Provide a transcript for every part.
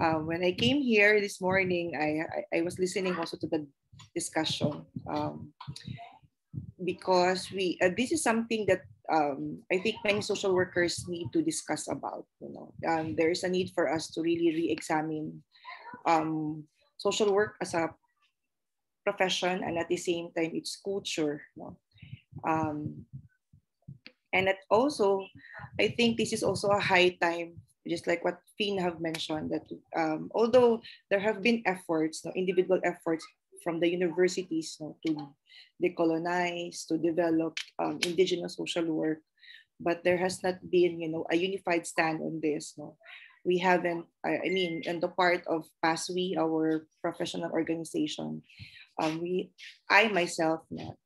When I came here this morning, I was listening also to the discussion, because this is something that I think many social workers need to discuss about. There is a need for us to really re-examine social work as a profession, and at the same time its culture. Um, and also, I think this is also a high time, just like what Finn have mentioned, that although there have been efforts, individual efforts from the universities, to decolonize, to develop indigenous social work, but there has not been, a unified stand on this. We haven't. I mean, in the part of PASWE, our professional organization, I myself,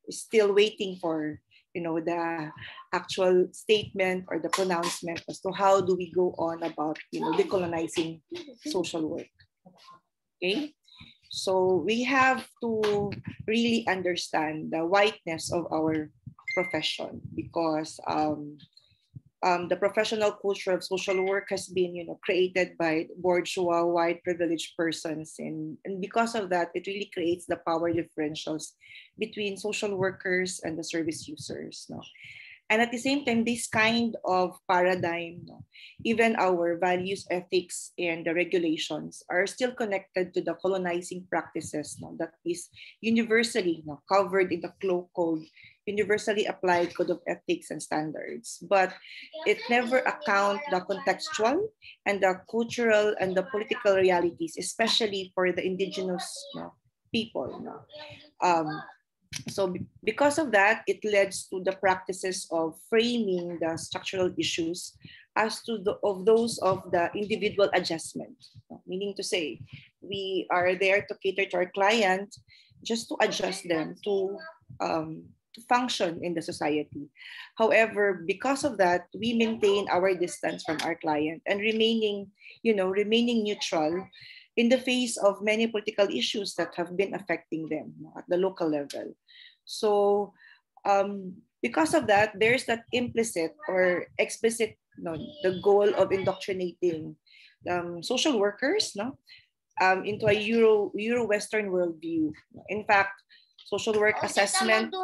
is still waiting for the actual statement or the pronouncement as to how do we go on about decolonizing social work. Okay, so we have to really understand the whiteness of our profession, because the professional culture of social work has been created by bourgeois white privileged persons, and because of that, it really creates the power differentials between social workers and the service users. And at the same time, this kind of paradigm, even our values, ethics, and the regulations are still connected to the colonizing practices that is universally covered in the code, universally applied code of ethics and standards. But it never account the contextual and the cultural and the political realities, especially for the indigenous people. So because of that, it leads to the practices of framing the structural issues as to those of the individual adjustment. Meaning to say, we are there to cater to our client just to adjust them to function in the society. However, because of that, we maintain our distance from our client and remaining neutral in the face of many political issues that have been affecting them at the local level. So because of that, there's that implicit or explicit, the goal of indoctrinating social workers into a Euro-Western worldview. In fact, social work assessment,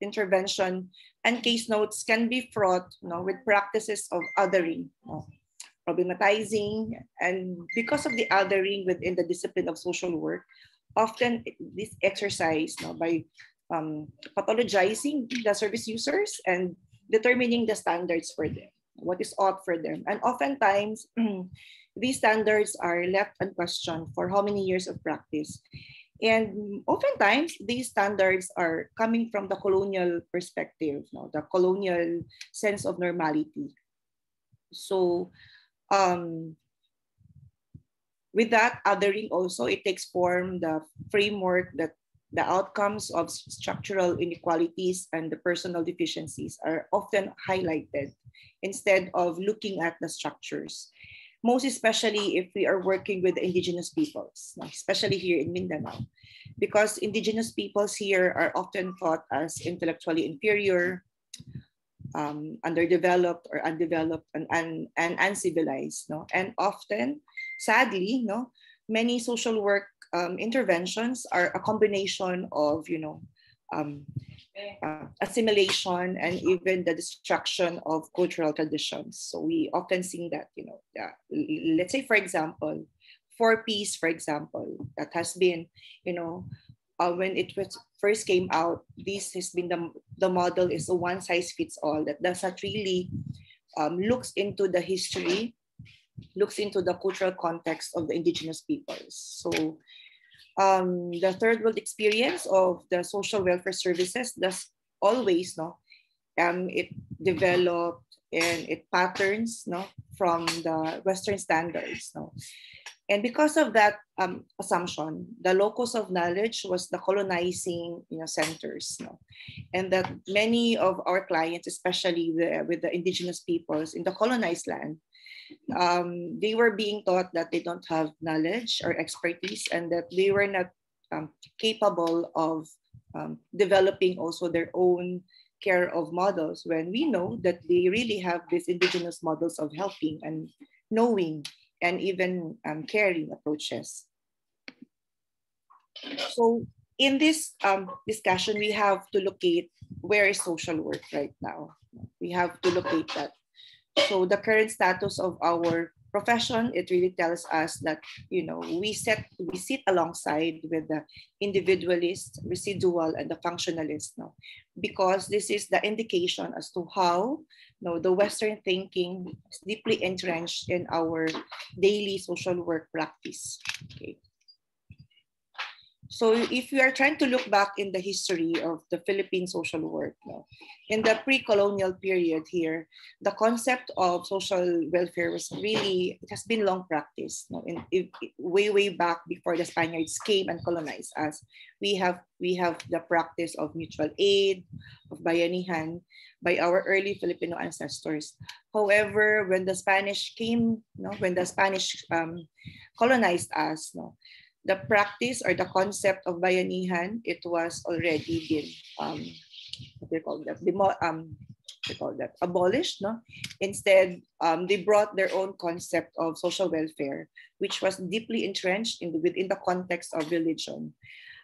intervention, and case notes can be fraught with practices of othering, problematizing, and because of the othering within the discipline of social work, often this exercise by pathologizing the service users and determining the standards for them, what is ought for them. And oftentimes, these standards are left unquestioned for how many years of practice. And oftentimes, these standards are coming from the colonial perspective, the colonial sense of normality. So, with that othering also, it takes form the framework that the outcomes of structural inequalities and the personal deficiencies are often highlighted instead of looking at the structures. Most especially if we are working with indigenous peoples, especially here in Mindanao, because indigenous peoples here are often thought as intellectually inferior, underdeveloped or undeveloped and uncivilized. And often, sadly, many social work interventions are a combination of assimilation and even the destruction of cultural traditions. So we often see that, let's say, for example, 4Ps, for example, that has been, when it first came out, this has been the model is a one size fits all that does not really looks into the history, looks into the cultural context of the indigenous peoples. So the third world experience of the social welfare services does always it developed and it patterns from the Western standards. And because of that assumption, the locus of knowledge was the colonizing centers. And that many of our clients, especially with the indigenous peoples in the colonized land, they were being taught that they don't have knowledge or expertise and that they were not capable of developing also their own care of models, when we know that they really have these indigenous models of helping and knowing and even caring approaches. So in this discussion, we have to locate where is social work right now. We have to locate that. So the current status of our profession, it really tells us that, you know, we sit alongside with the individualist, residual, and the functionalist, no? Because this is the indication as to how, you know, the Western thinking is deeply entrenched in our daily social work practice. Okay. So if we are trying to look back in the history of the Philippine social work, no, in the pre-colonial period here, the concept of social welfare was really, it has been long practice. No, way back before the Spaniards came and colonized us, we have the practice of mutual aid, of bayanihan by our early Filipino ancestors. However, when the Spanish came, no, when the Spanish colonized us, no, the practice or the concept of bayanihan, it was already been what they call that, abolished. No, instead they brought their own concept of social welfare, which was deeply entrenched within the context of religion.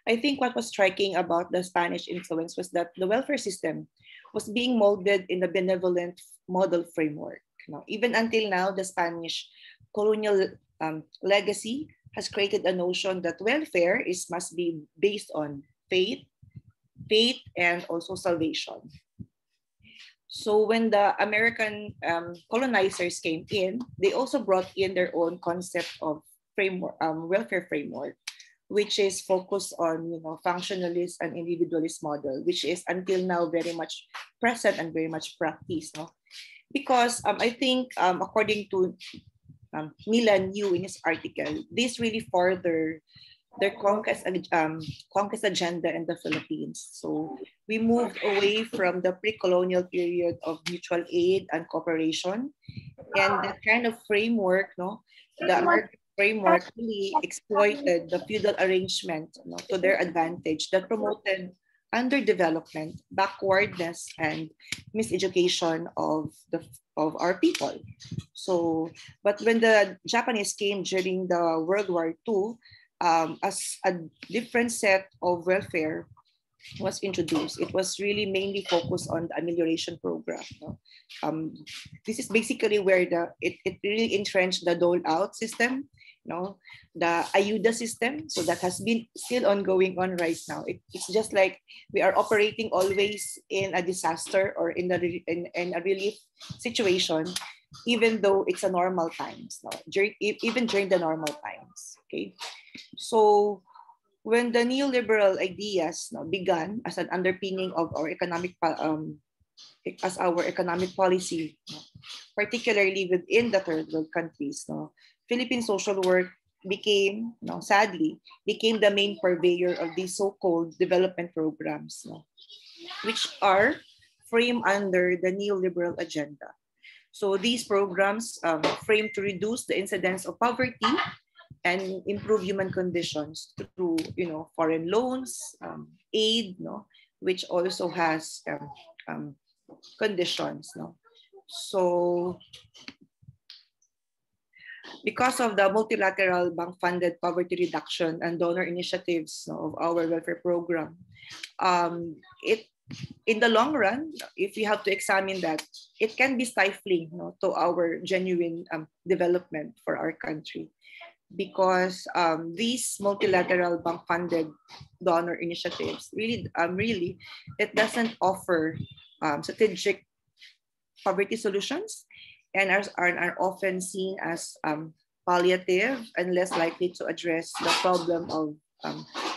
I think what was striking about the Spanish influence was that the welfare system was being molded in a benevolent model framework. Now, even until now, the Spanish colonial legacy has created a notion that welfare must be based on faith, and also salvation. So when the American colonizers came in, they also brought in their own concept of framework, welfare framework, which is focused on, you know, functionalist and individualist model, which is until now very much present and very much practiced. No? Because I think according to Milan Yu in his article, this really further their conquest agenda in the Philippines. So we moved away from the pre-colonial period of mutual aid and cooperation, and that kind of framework, no, the American framework really exploited the feudal arrangement, no, to their advantage, that promoted underdevelopment, backwardness, and miseducation of our people. So, but when the Japanese came during the World War II, as a different set of welfare was introduced. It was really mainly focused on the amelioration program. No? This is basically where it really entrenched the dole out system, no, the ayuda system. So that has been still ongoing on right now. It's just like we are operating always in a disaster or in a relief situation, even though it's a normal times. No? Even during the normal times. Okay, so when the neoliberal ideas, no, began as an underpinning of our economic policy, no, particularly within the third world countries, no, Philippine social work sadly became the main purveyor of these so-called development programs, no, which are framed under the neoliberal agenda. So these programs framed to reduce the incidence of poverty and improve human conditions through, you know, foreign loans, aid, no, which also has conditions, no. So because of the multilateral bank-funded poverty reduction and donor initiatives, no, of our welfare program, it in the long run, if we have to examine that, it can be stifling, no, to our genuine development for our country. Because these multilateral bank-funded donor initiatives really, it doesn't offer strategic poverty solutions, and are often seen as palliative and less likely to address the problem of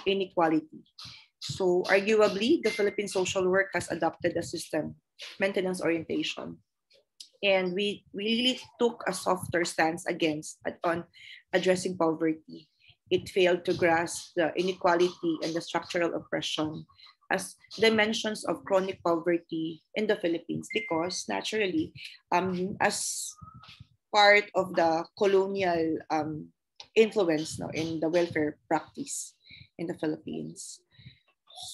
inequality. So arguably, the Philippine social work has adopted a system maintenance orientation, and we really took a softer stance on addressing poverty. It failed to grasp the inequality and the structural oppression as dimensions of chronic poverty in the Philippines, because naturally, as part of the colonial influence, no, in the welfare practice in the Philippines.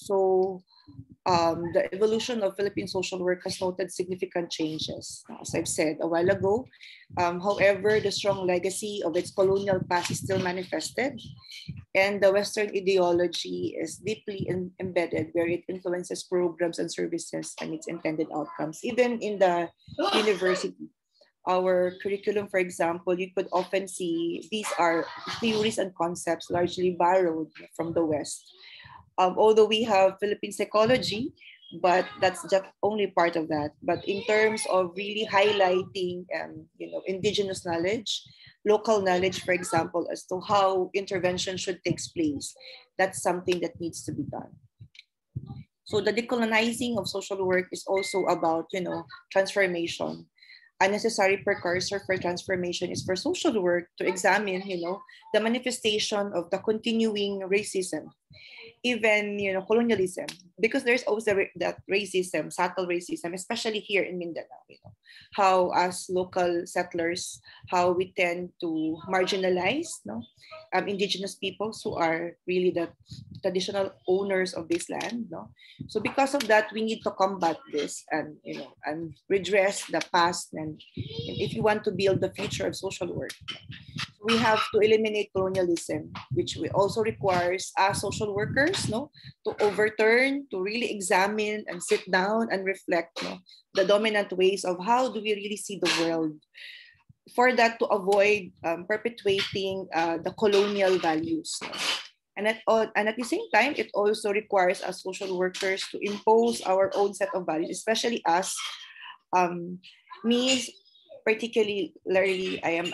So the evolution of Philippine social work has noted significant changes, as I've said a while ago. However, the strong legacy of its colonial past is still manifested, and the Western ideology is deeply embedded, where it influences programs and services and its intended outcomes. Even in the university, our curriculum, for example, you could often see these are theories and concepts largely borrowed from the West. Although we have Philippine psychology, but that's just only part of that. But in terms of really highlighting, indigenous knowledge, local knowledge, for example, as to how intervention should take place, that's something that needs to be done. So the decolonizing of social work is also about, transformation. A necessary precursor for transformation is for social work to examine, the manifestation of the continuing racism, even colonialism, because there's also that racism, subtle racism, especially here in Mindanao. How as local settlers, how we tend to marginalize indigenous peoples who are really the traditional owners of this land. So because of that, we need to combat this and redress the past, and if you want to build the future of social work, we have to eliminate colonialism, which also requires us social workers to overturn, to really examine and sit down and reflect the dominant ways of how do we really see the world, for that to avoid perpetuating the colonial values. And at the same time, it also requires us social workers to impose our own set of values, especially us, me particularly. I am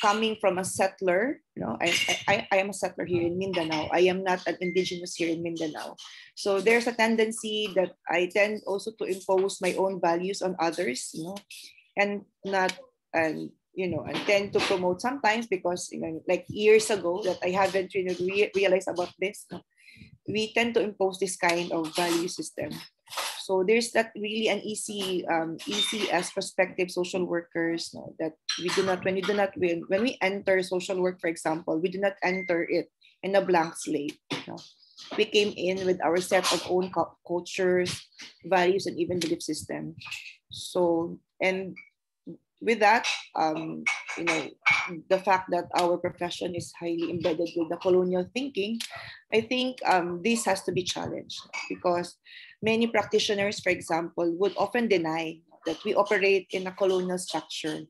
coming from a settler. I am a settler here in Mindanao. I am not an indigenous here in Mindanao. So there's a tendency that I tend also to impose my own values on others, and not and tend to promote sometimes, because like years ago that I haven't realized about this. We tend to impose this kind of value system. So there's that really an easy as prospective social workers, that when we enter social work, for example, we do not enter it in a blank slate. We came in with our set of own cultures, values, and even belief system. So, and with that, the fact that our profession is highly embedded with the colonial thinking, I think this has to be challenged, because many practitioners, for example, would often deny that we operate in a colonial structure,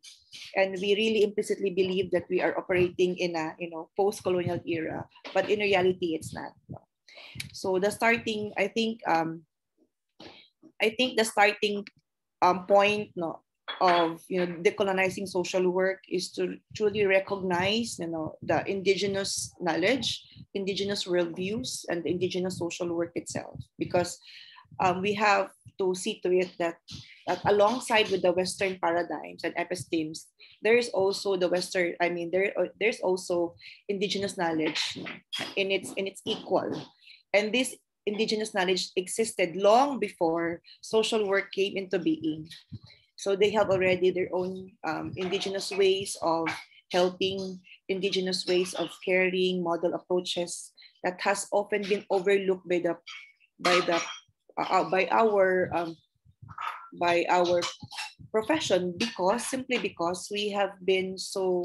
and we really implicitly believe that we are operating in a post-colonial era, but in reality, it's not. So the starting, I think the starting point of decolonizing social work is to truly recognize the indigenous knowledge, indigenous worldviews, and the indigenous social work itself, because we have to see to it that alongside with the Western paradigms and epistemes, there is also there's also indigenous knowledge in its equal, and this indigenous knowledge existed long before social work came into being. So they have already their own indigenous ways of helping, indigenous ways of caring, model approaches that has often been overlooked by our profession, simply because we have been so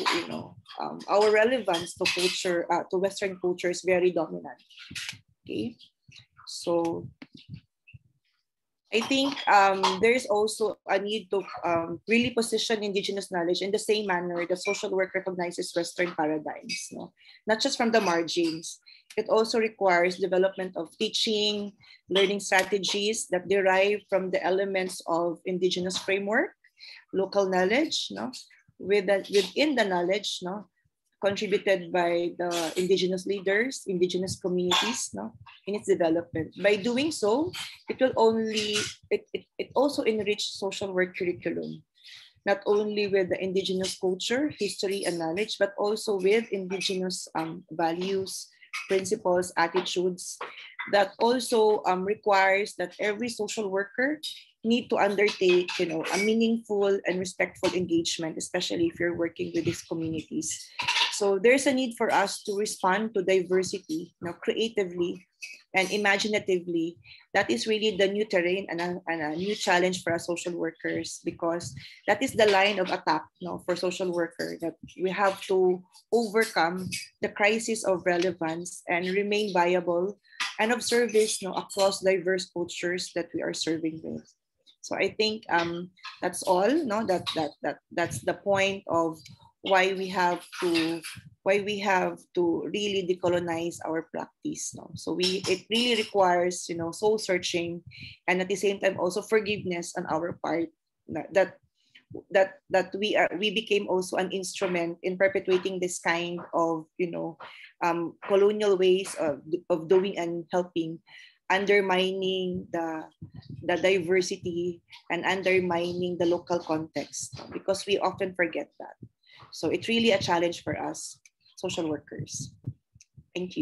our relevance to culture, to Western culture, is very dominant. Okay, so I think there is also a need to really position indigenous knowledge in the same manner that social work recognizes Western paradigms, not just from the margins. It also requires development of teaching, learning strategies that derive from the elements of indigenous framework, local knowledge, within the knowledge, contributed by the indigenous leaders, indigenous communities, in its development. By doing so, it also enrich social work curriculum, not only with the indigenous culture, history, and knowledge, but also with indigenous values, principles, attitudes, that also requires that every social worker need to undertake, a meaningful and respectful engagement, especially if you're working with these communities. So there's a need for us to respond to diversity, creatively and imaginatively. That is really the new terrain and a new challenge for us social workers, because that is the line of attack, for social worker, that we have to overcome the crisis of relevance and remain viable and of service, across diverse cultures that we are serving with. So I think that's all. No, that's the point of why we have to really decolonize our practice. No? So it really requires soul searching, and at the same time also forgiveness on our part, that we became also an instrument in perpetuating this kind of colonial ways of doing and helping, undermining the diversity and undermining the local context, because we often forget that. So it's really a challenge for us social workers. Thank you.